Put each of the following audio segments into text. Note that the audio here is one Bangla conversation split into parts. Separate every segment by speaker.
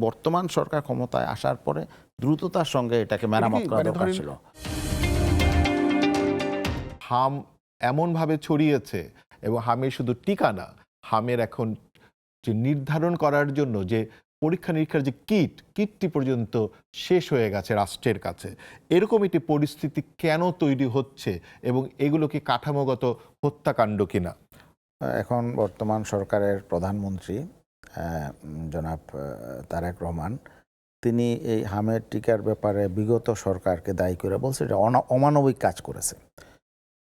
Speaker 1: বর্তমান সরকার ক্ষমতায় আসার পরে দ্রুততার সঙ্গে এটাকে মেরামত করা দরকার ছিল।
Speaker 2: হাম এমনভাবে ছড়িয়েছে এবং হামের শুধু টিকা না, হামের এখন যে নির্ধারণ করার জন্য যে পরীক্ষা নিরীক্ষার যে কিটটি পর্যন্ত শেষ হয়ে গেছে রাষ্ট্রের কাছে। এরকম একটি পরিস্থিতি কেন তৈরি হচ্ছে এবং এগুলো কি কাঠামোগত হত্যাকাণ্ড কিনা?
Speaker 1: এখন বর্তমান সরকারের প্রধানমন্ত্রী জনাব তারেক রহমান, তিনি এই হামের টিকার ব্যাপারে বিগত সরকারকে দায়ী করে বলছে এটা অমানবিক কাজ করেছে।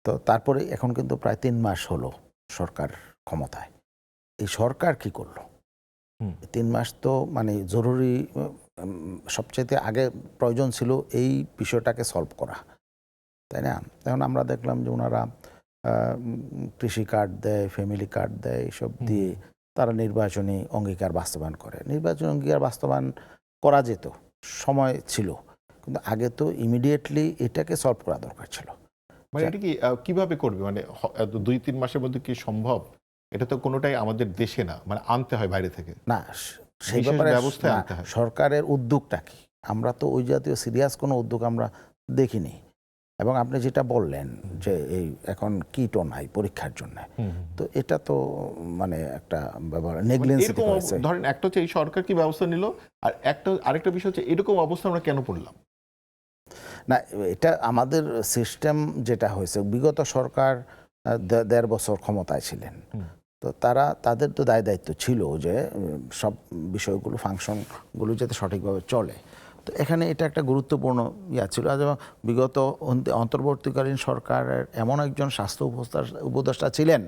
Speaker 1: তো তারপরে এখন কিন্তু প্রায় 3 মাস হলো সরকার ক্ষমতায়। এই সরকার কি করলো? 3 মাস তো মানে জরুরি, সবচেয়ে আগে প্রয়োজন ছিল এই বিষয়টাকে সলভ করা, তাই না? এখন আমরা দেখলাম যে ওনারা কৃষি কার্ড দেয়, ফ্যামিলি কার্ড দেয়, এসব দিয়ে তারা নির্বাচনী অঙ্গীকার বাস্তবায়ন করে। নির্বাচনী অঙ্গীকার বাস্তবায়ন করা যেত, সময় ছিল, কিন্তু আগে তো ইমিডিয়েটলি এটাকে সলভ করা দরকার ছিল।
Speaker 2: মানে এটা কি কিভাবে করবে? মানে 2-3 মাসের মধ্যে কি সম্ভব? এটা তো কোনোটাই আমাদের দেশে না, মানে আনতে হয় বাইরে থেকে।
Speaker 1: না, সেই ব্যাপারে সরকারের উদ্যোগটা কি? আমরা তো ওই জাতীয় সিরিয়াস কোনো উদ্যোগ আমরা দেখিনি। এবং আপনি যেটা বললেন যে এই এখন কিটও নাই পরীক্ষার জন্য, তো এটা তো মানে একটা ব্যাপার, নেগলিজেন্সি হয়েছে।
Speaker 2: ধরেন একটা হচ্ছে এই সরকার কি ব্যবস্থা নিল, আর আরেকটা বিষয় হচ্ছে এরকম অবস্থা আমরা কেন পড়লাম
Speaker 1: না। এটা আমাদের সিস্টেম যেটা হয়েছে, বিগত সরকার 1.5 বছর ক্ষমতায় ছিলেন, তো তাদের তো দায়িত্ব ছিল যে সব বিষয়গুলো, ফাংশনগুলো যাতে সঠিকভাবে চলে। তো এখানে এটা একটা গুরুত্বপূর্ণ ছিল। বিগত অন্তর্বর্তীকালীন সরকারের এমন একজন স্বাস্থ্য উপদেষ্টা ছিলেন,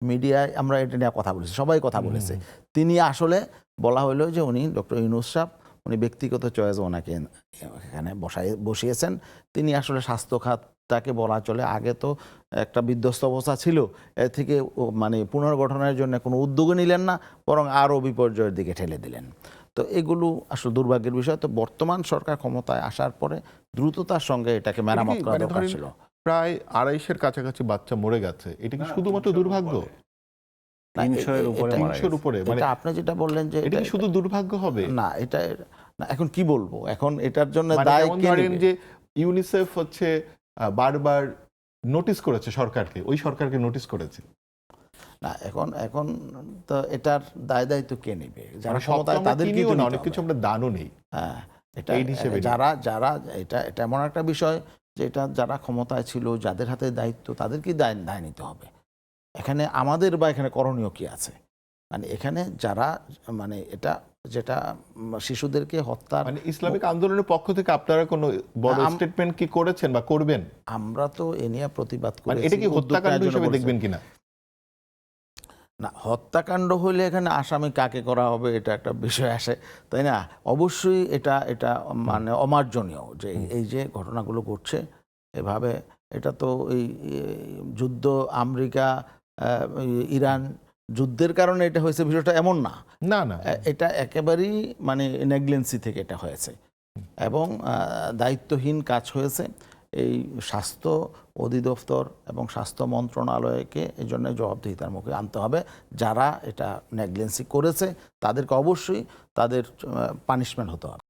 Speaker 1: মিডিয়ায় আমরা এটা নিয়ে কথা বলেছি, সবাই কথা বলেছে। তিনি আসলে বলা হলো যে উনি ডক্টর ইউনূস সাহেব, উনি ব্যক্তিগত চয়েস ওনাকে এখানে বসিয়েছেন। তিনি আসলে স্বাস্থ্য খাতটাকে বলা চলে আগে তো একটা বিধ্বস্ত অবস্থা ছিল, এর থেকে মানে পুনর্গঠনের জন্য কোনো উদ্যোগও নিলেন না, বরং আরও বিপর্যয়ের দিকে ঠেলে দিলেন। তো এগুলো আসলে দুর্ভাগ্যের বিষয়। তো বর্তমান সরকার ক্ষমতায় আসার পরে দ্রুততার সঙ্গে এটাকে মেরামত করা দরকার ছিল।
Speaker 2: প্রায় 250-এর কাছাকাছি বাচ্চা মরে গেছে, এটা কি শুধুমাত্র দুর্ভাগ্য?
Speaker 3: 300-এর উপরে
Speaker 2: মানে
Speaker 1: আপনি যেটা বললেন যে
Speaker 2: এটা কি শুধু দুর্ভাগ্য হবে?
Speaker 1: না, এটা না, এখন কি বলবো, এখন এটার জন্য
Speaker 2: মানে
Speaker 1: দায় কে
Speaker 2: ধরেন
Speaker 1: নেবে?
Speaker 2: যে ইউনিসেফ হচ্ছে বারবার নোটিস করেছে সরকারকে, ওই সরকারকে নোটিস করেছে
Speaker 1: না, এখন তো এটার দায়িত্ব কে নেবে? যারা
Speaker 2: মানে
Speaker 1: ক্ষমতায় তাদেরকে তো
Speaker 2: অনেক কিছু আমরা দানও নেই।
Speaker 1: হ্যাঁ, এটা
Speaker 2: এই হিসেবে
Speaker 1: যারা এটা এমন একটা বিষয় যে এটা যারা ক্ষমতায় ছিল, যাদের হাতে দায়িত্ব, তাদেরকেই দায় নিতে হবে। এখানে আমাদের বা এখানে করণীয় কি আছে? মানে এখানে যারা মানে এটা যেটা শিশুদেরকে হত্যা,
Speaker 2: মানে ইসলামিক আন্দোলনের পক্ষ থেকে আপনারা কোনো বড় স্টেটমেন্ট কি করেছেন বা করবেন?
Speaker 1: আমরা তো এ নিয়ে প্রতিবাদ করি।
Speaker 2: এটা কি হত্যাকাণ্ড হিসেবে দেখবেন কিনা?
Speaker 1: না, হত্যাকাণ্ড হইলে এখানে আসামি কাকে করা হবে এটা একটা বিষয় আসে, তাই না? অবশ্যই এটা মানে অমার্জনীয় যে এই যে ঘটনাগুলো ঘটছে এভাবে। এটা তো এই যুদ্ধ, আমেরিকা ইরান যুদ্ধের কারণে এটা হয়েছে বিষয়টা এমন না।
Speaker 2: না,
Speaker 1: এটা একেবারেই মানে নেগলিজেন্সি থেকে এটা হয়েছে এবং দায়িত্বহীন কাজ হয়েছে। এই স্বাস্থ্য অধিদপ্তর এবং স্বাস্থ্য মন্ত্রণালয়কে এই জন্য জবাবদিহিতার মুখে আনতে হবে। যারা এটা নেগলিজেন্সি করেছে তাদেরকে অবশ্যই তাদের পানিশমেন্ট হতে হবে।